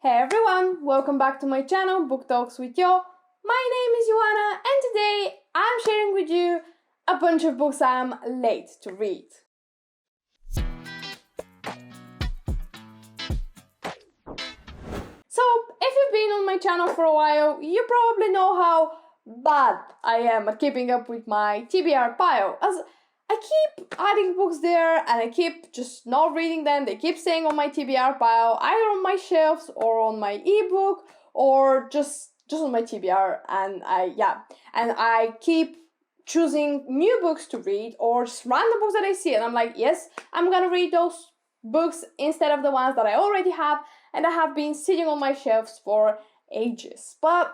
Hey everyone, welcome back to my channel, Book Talks with Yo. My name is Yoanna and today I'm sharing with you a bunch of books I'm late to read. So, if you've been on my channel for a while, you probably know how bad I am at keeping up with my TBR pile, as I keep adding books there and I keep just not reading them. They keep staying on my TBR pile, either on my shelves or on my ebook or just on my TBR, and I keep choosing new books to read or just random books that I see and I'm like, yes, I'm gonna read those books instead of the ones that I already have and I have been sitting on my shelves for ages. But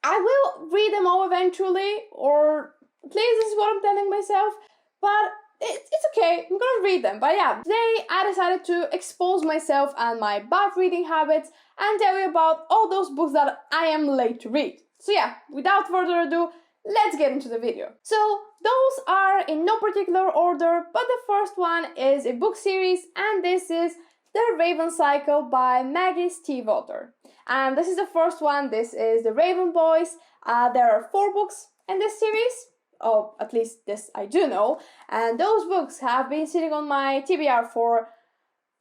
I will read them all eventually, or at least this is what I'm telling myself. But it's okay, I'm gonna read them. But yeah, today I decided to expose myself and my bad reading habits and tell you about all those books that I am late to read. So yeah, without further ado, let's get into the video. So those are in no particular order, but the first one is a book series, and this is The Raven Cycle by Maggie Steve Author. And this is the first one. This is The Raven Boys. There are 4 books in this series. Oh, at least this I do know. And those books have been sitting on my TBR for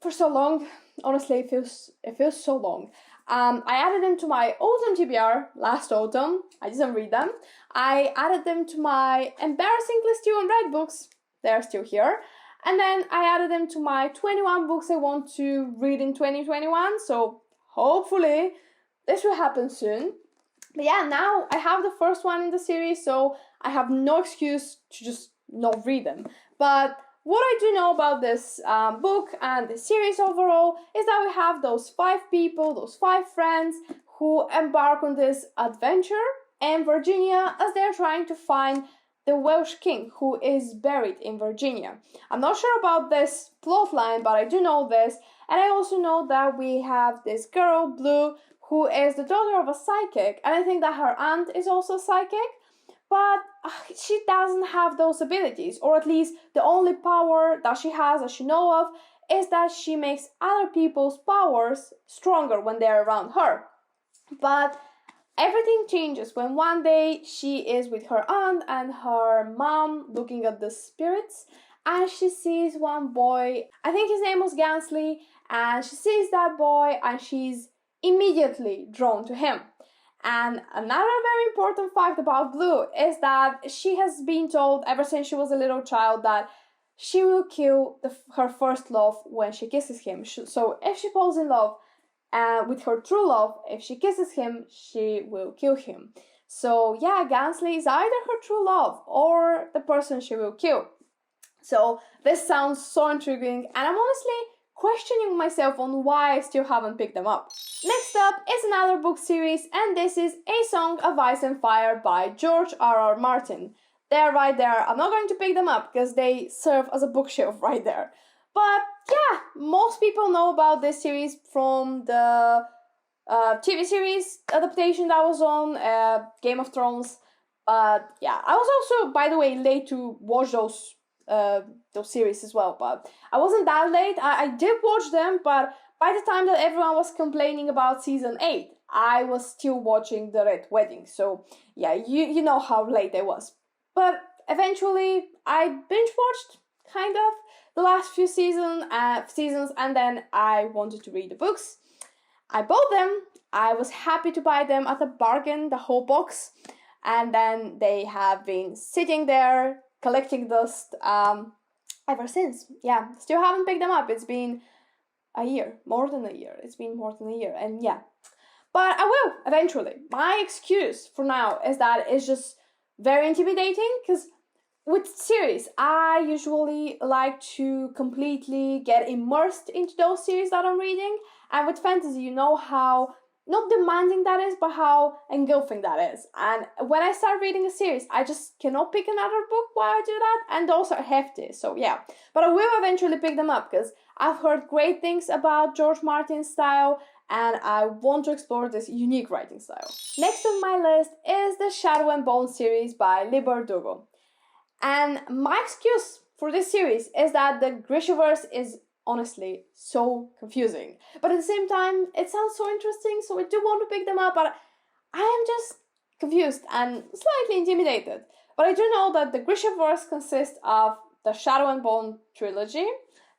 so long. Honestly, it feels so long. I added them to my autumn TBR last autumn. I didn't read them. I added them to my embarrassingly still unread books. They're still here. And then I added them to my 21 books I want to read in 2021. So hopefully this will happen soon. But yeah, now I have the first one in the series, so I have no excuse to just not read them. But what I do know about this book and the series overall is that we have those 5 people, those 5 friends who embark on this adventure in Virginia as they're trying to find the Welsh king who is buried in Virginia. I'm not sure about this plotline, but I do know this. And I also know that we have this girl, Blue, who is the daughter of a psychic, and I think that her aunt is also psychic, but she doesn't have those abilities, or at least the only power that she has, that she knows of, is that she makes other people's powers stronger when they're around her. But everything changes when one day she is with her aunt and her mom looking at the spirits, and she sees one boy, I think his name was Gansley, and she sees that boy and she's immediately drawn to him. And another very important fact about Blue is that she has been told ever since she was a little child that she will kill her first love when she kisses him. So if she falls in love with her true love, if she kisses him, she will kill him. So yeah, Gansley is either her true love or the person she will kill. So this sounds so intriguing, and I'm honestly questioning myself on why I still haven't picked them up. Next up is another book series, and this is A Song of Ice and Fire by George R.R. Martin. They're right there. I'm not going to pick them up because they serve as a bookshelf right there. But yeah, most people know about this series from the TV series adaptation that was on Game of Thrones. But yeah, I was also, by the way, late to watch those series as well, but I wasn't that late. I did watch them, but by the time that everyone was complaining about season 8, I was still watching The Red Wedding. So yeah, you know how late I was. But eventually I binge watched kind of the last few seasons, and then I wanted to read the books. I bought them. I was happy to buy them at a bargain, the whole box, and then they have been sitting there collecting dust ever since. Yeah, still haven't picked them up. It's been a year, more than a year. It's been more than a year, and yeah. But I will eventually. My excuse for now is that it's just very intimidating, because with series, I usually like to completely get immersed into those series that I'm reading, and with fantasy, you know how not demanding that is, but how engulfing that is. And when I start reading a series, I just cannot pick another book while I do that, and those are hefty, so yeah. But I will eventually pick them up, because I've heard great things about George Martin's style, and I want to explore this unique writing style. Next on my list is the Shadow and Bone series by Lee Bardugo. And my excuse for this series is that the Grishaverse is honestly so confusing. But at the same time, it sounds so interesting, so I do want to pick them up, but I am just confused and slightly intimidated. But I do know that the Grishaverse consists of the Shadow and Bone trilogy,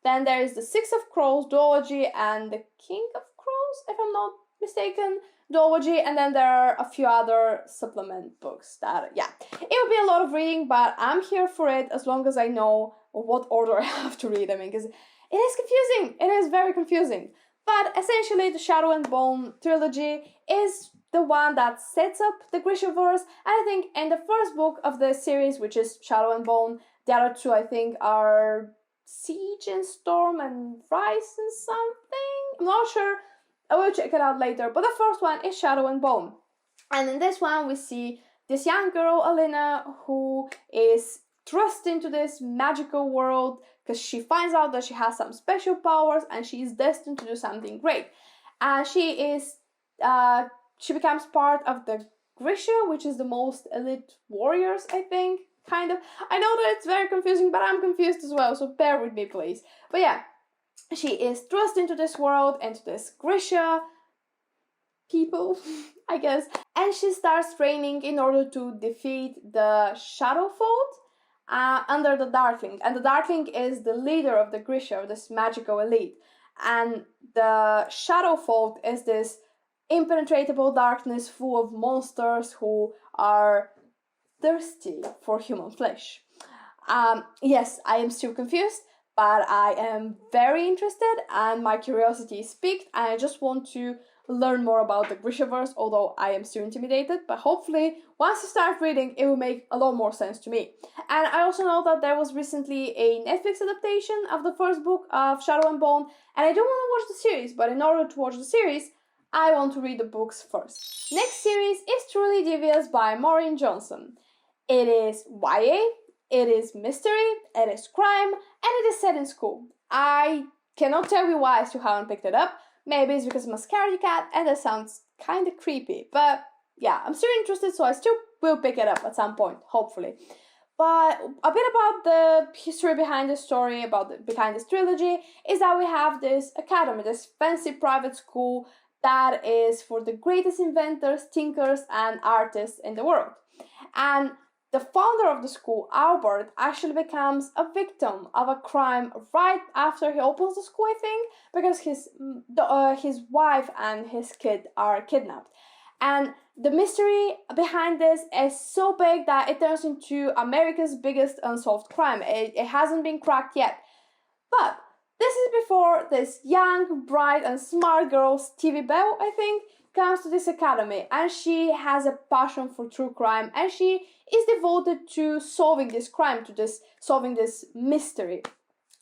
then there is the Six of Crows duology and the King of Crows, if I'm not mistaken, duology, and then there are a few other supplement books that, yeah, it would be a lot of reading, but I'm here for it as long as I know what order I have to read them in, because it is confusing. It is very confusing. But essentially, the Shadow and Bone trilogy is the one that sets up the Grishaverse, and I think in the first book of the series, which is Shadow and Bone, the other two I think are Siege and Storm and Rise and something. I'm not sure. I will check it out later. But the first one is Shadow and Bone. And in this one, we see this young girl, Alina, who is thrust into this magical world because she finds out that she has some special powers and she is destined to do something great. And she becomes part of the Grisha, which is the most elite warriors, I think. Kind of. I know that it's very confusing, but I'm confused as well, so bear with me, please. But yeah, she is thrust into this world, into this Grisha people, I guess, and she starts training in order to defeat the Shadowfold under the Darkling. And the Darkling is the leader of the Grisha, this magical elite. And the Shadowfold is this impenetrable darkness full of monsters who are thirsty for human flesh. Yes, I am still confused, but I am very interested and my curiosity is piqued and I just want to learn more about the Grishaverse, although I am still intimidated, but hopefully once I start reading it will make a lot more sense to me. And I also know that there was recently a Netflix adaptation of the first book of Shadow and Bone, and I do want to watch the series, but in order to watch the series, I want to read the books first. Next series is Truly Devious by Maureen Johnson. It is YA, it is mystery, it is crime, and it is set in school. I cannot tell you why I still haven't picked it up. Maybe it's because I'm a scaredy cat and that sounds kind of creepy. But yeah, I'm still interested, so I still will pick it up at some point, hopefully. But a bit about the history behind the story, behind this trilogy, is that we have this academy, this fancy private school that is for the greatest inventors, thinkers, and artists in the world. And the founder of the school, Albert, actually becomes a victim of a crime right after he opens the school, I think, because his wife and his kid are kidnapped. And the mystery behind this is so big that it turns into America's biggest unsolved crime. It hasn't been cracked yet. But this is before this young, bright, and smart girl, Stevie Bell, I think, comes to this academy, and she has a passion for true crime, and she is devoted to solving this crime, solving this mystery.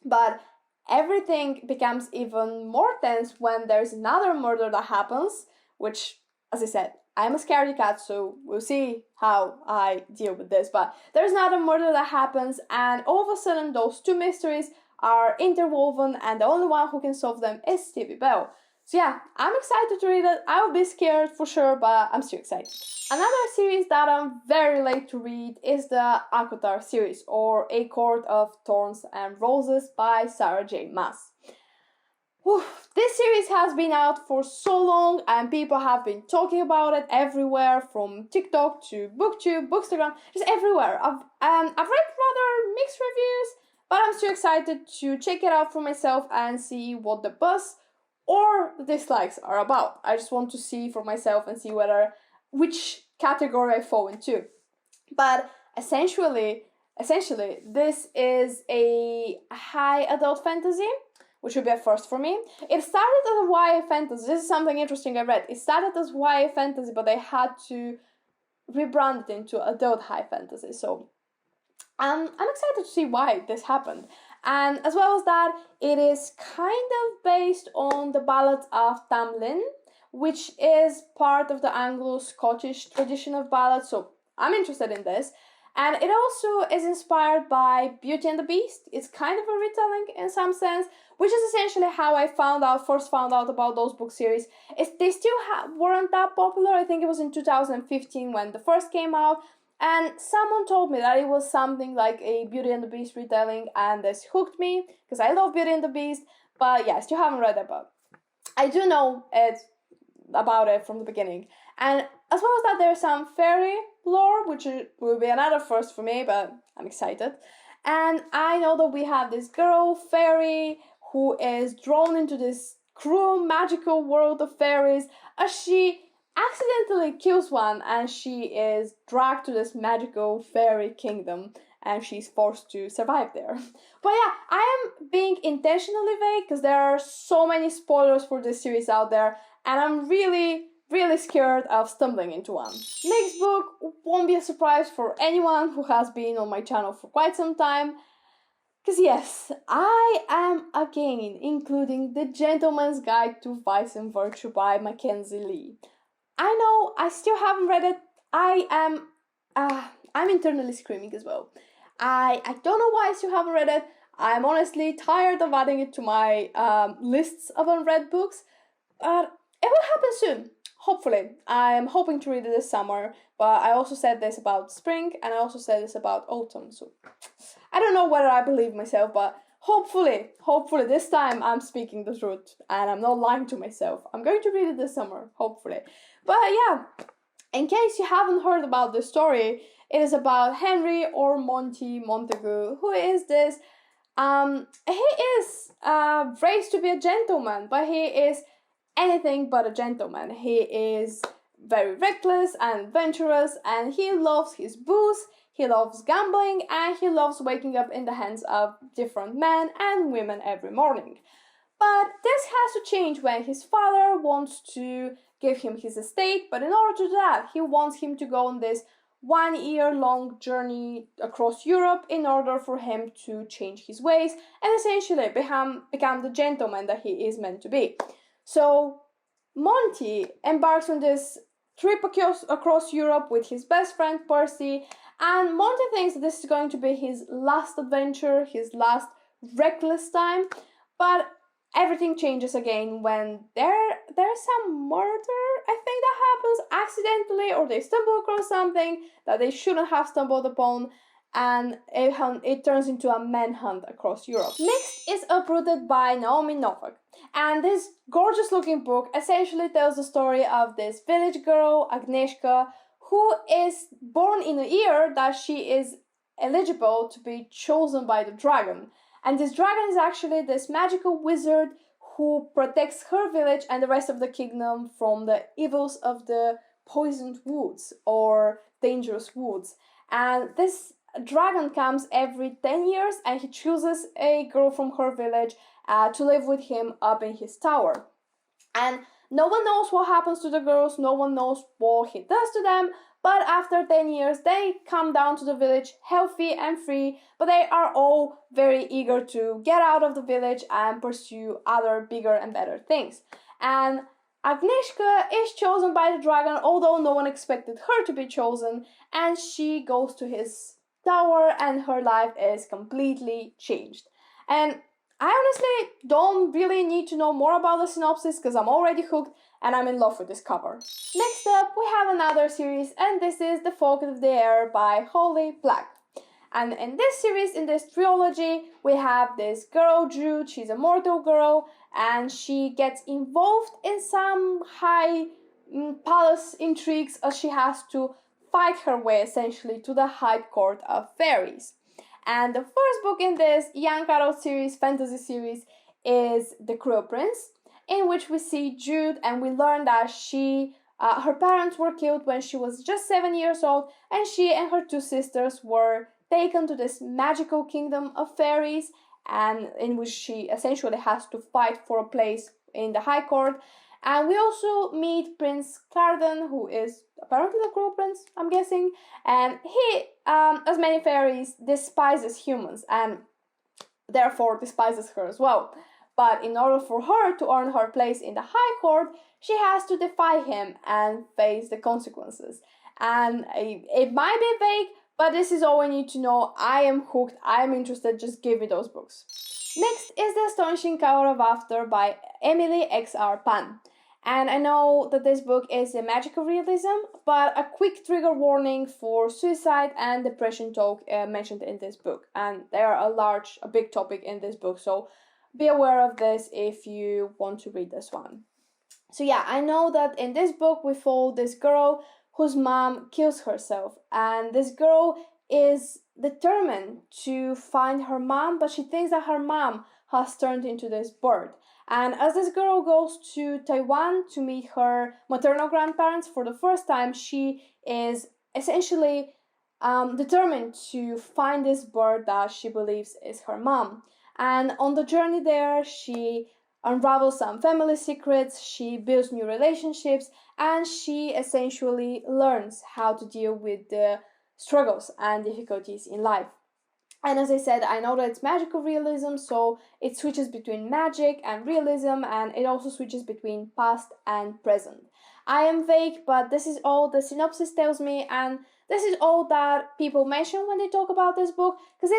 But everything becomes even more tense when there's another murder that happens, which, as I said, I'm a scaredy cat, so we'll see how I deal with this. But there's another murder that happens, and all of a sudden those two mysteries are interwoven, and the only one who can solve them is Stevie Bell. So yeah, I'm excited to read it. I'll be scared for sure, but I'm still excited. Another series that I'm very late to read is the ACOTAR series, or A Court of Thorns and Roses by Sarah J. Maas. This series has been out for so long and people have been talking about it everywhere, from TikTok to BookTube, Bookstagram, just everywhere. I've read rather mixed reviews, but I'm still excited to check it out for myself and see what the buzz or the dislikes are about. I just want to see for myself and see which category I fall into. But essentially, this is a high adult fantasy, which would be a first for me. It started as a YA fantasy. This is something interesting I read. It started as YA fantasy, but they had to rebrand it into adult high fantasy. So I'm excited to see why this happened. And as well as that, it is kind of based on the ballads of Tamlin, which is part of the Anglo-Scottish tradition of ballads, so I'm interested in this. And it also is inspired by Beauty and the Beast. It's kind of a retelling in some sense, which is essentially how I first found out about those book series. They still weren't that popular. I think it was in 2015 when the first came out. And someone told me that it was something like a Beauty and the Beast retelling, and this hooked me, because I love Beauty and the Beast, But yeah, I still haven't read it, but I do know it about it from the beginning. And as well as that, there's some fairy lore, which will be another first for me, but I'm excited. And I know that we have this girl, fairy, who is drawn into this cruel, magical world of fairies as she accidentally kills one and she is dragged to this magical fairy kingdom and she's forced to survive there. But yeah, I am being intentionally vague because there are so many spoilers for this series out there and I'm really scared of stumbling into one. Next book won't be a surprise for anyone who has been on my channel for quite some time. Because yes, I am again including The Gentleman's Guide to Vice and Virtue by Mackenzie Lee. I know I still haven't read it. I'm internally screaming as well. I don't know why I still haven't read it. I'm honestly tired of adding it to my lists of unread books, but it will happen soon. Hopefully. I'm hoping to read it this summer, but I also said this about spring and I also said this about autumn, so I don't know whether I believe myself, but hopefully this time I'm speaking the truth and I'm not lying to myself. I'm going to read it this summer, hopefully. But yeah, in case you haven't heard about this story, it is about Henry or Monty Montagu, who is this, he is raised to be a gentleman, but he is anything but a gentleman. He is very reckless and adventurous and he loves his booze, he loves gambling, and he loves waking up in the hands of different men and women every morning. But this has to change when his father wants to give him his estate, but in order to do that, he wants him to go on this 1 year long journey across Europe in order for him to change his ways and essentially become the gentleman that he is meant to be. So Monty embarks on this trip across Europe with his best friend Percy, and Monty thinks that this is going to be his last adventure, his last reckless time, but everything changes again when there's some murder, I think, that happens accidentally, or they stumble across something that they shouldn't have stumbled upon, and it turns into a manhunt across Europe. Next is Uprooted by Naomi Novak. And this gorgeous looking book essentially tells the story of this village girl, Agnieszka, who is born in a year that she is eligible to be chosen by the dragon. And this dragon is actually this magical wizard who protects her village and the rest of the kingdom from the evils of the poisoned woods or dangerous woods. And this dragon comes every 10 years and he chooses a girl from her village to live with him up in his tower. And no one knows what happens to the girls, no one knows what he does to them, but after 10 years they come down to the village healthy and free, but they are all very eager to get out of the village and pursue other bigger and better things. And Agnieszka is chosen by the dragon, although no one expected her to be chosen, and she goes to his tower and her life is completely changed. And I honestly don't really need to know more about the synopsis because I'm already hooked and I'm in love with this cover. Next up, we have another series, and this is The Folk of the Air by Holly Black. And in this series, in this trilogy, we have this girl, Jude. She's a mortal girl and she gets involved in some high palace intrigues as she has to fight her way essentially to the High Court of Fairies. And the first book in this young adult series, fantasy series, is The Cruel Prince, in which we see Jude and we learn that her parents were killed when she was just 7 years old, and she and her two sisters were taken to this magical kingdom of fairies, and in which she essentially has to fight for a place in the High Court. And we also meet Prince Clarden, who is apparently the Cruel Prince, I'm guessing, and he, as many fairies, despises humans and therefore despises her as well. But in order for her to earn her place in the High Court, she has to defy him and face the consequences. And it might be vague, but this is all I need to know. I am hooked, I am interested, just give me those books. Next is The Astonishing Cover of After by Emily X.R. Pan. And I know that this book is a magical realism, but a quick trigger warning for suicide and depression talk mentioned in this book. And they are a big topic in this book, so be aware of this if you want to read this one. So yeah, I know that in this book we follow this girl whose mom kills herself, and this girl is determined to find her mom, but she thinks that her mom has turned into this bird. And as this girl goes to Taiwan to meet her maternal grandparents for the first time, she is essentially determined to find this bird that she believes is her mom. And on the journey there, she unravels some family secrets, she builds new relationships, and she essentially learns how to deal with the struggles and difficulties in life. And as I said, I know that it's magical realism, so it switches between magic and realism, and it also switches between past and present. I am vague, but this is all the synopsis tells me, and this is all that people mention when they talk about this book, because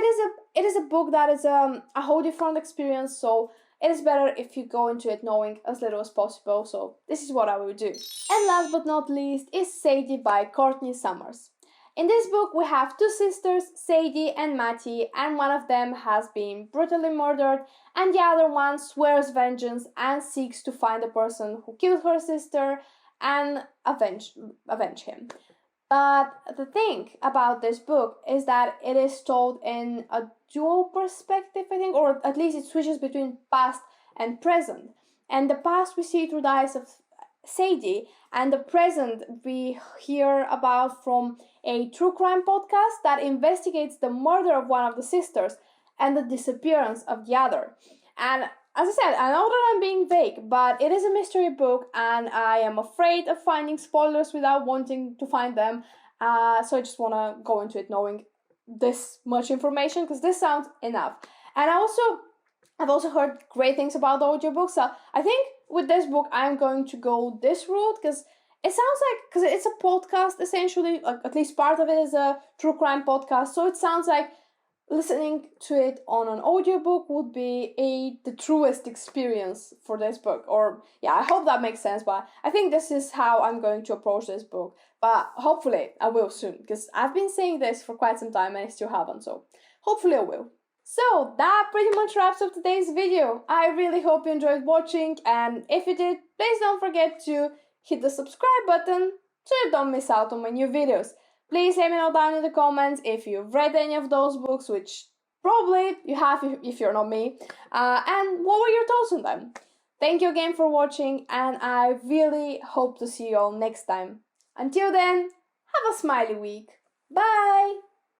it is a book that is a whole different experience, so it is better if you go into it knowing as little as possible, so this is what I will do. And last but not least is Sadie by Courtney Summers. In this book we have two sisters, Sadie and Mattie, and one of them has been brutally murdered, and the other one swears vengeance and seeks to find the person who killed her sister and avenge him. But the thing about this book is that it is told in a dual perspective, I think, or at least it switches between past and present. And the past we see through the eyes of Sadie, and the present we hear about from a true crime podcast that investigates the murder of one of the sisters and the disappearance of the other. And as I said, I know that I'm being vague, but it is a mystery book and I am afraid of finding spoilers without wanting to find them. So I just want to go into it knowing this much information because this sounds enough. And I've also heard great things about the audiobook, so I think with this book I'm going to go this route because it sounds like, because it's a podcast essentially, like at least part of it is a true crime podcast, so it sounds like listening to it on an audiobook would be the truest experience for this book. Or yeah, I hope that makes sense, but I think this is how I'm going to approach this book. But hopefully I will soon, because I've been saying this for quite some time and I still haven't, so hopefully I will. So that pretty much wraps up today's video. I really hope you enjoyed watching, and if you did, please don't forget to hit the subscribe button so you don't miss out on my new videos. Please let me know down in the comments if you've read any of those books, which probably you have if you're not me, and what were your thoughts on them. Thank you again for watching, and I really hope to see you all next time. Until then, have a smiley week. Bye!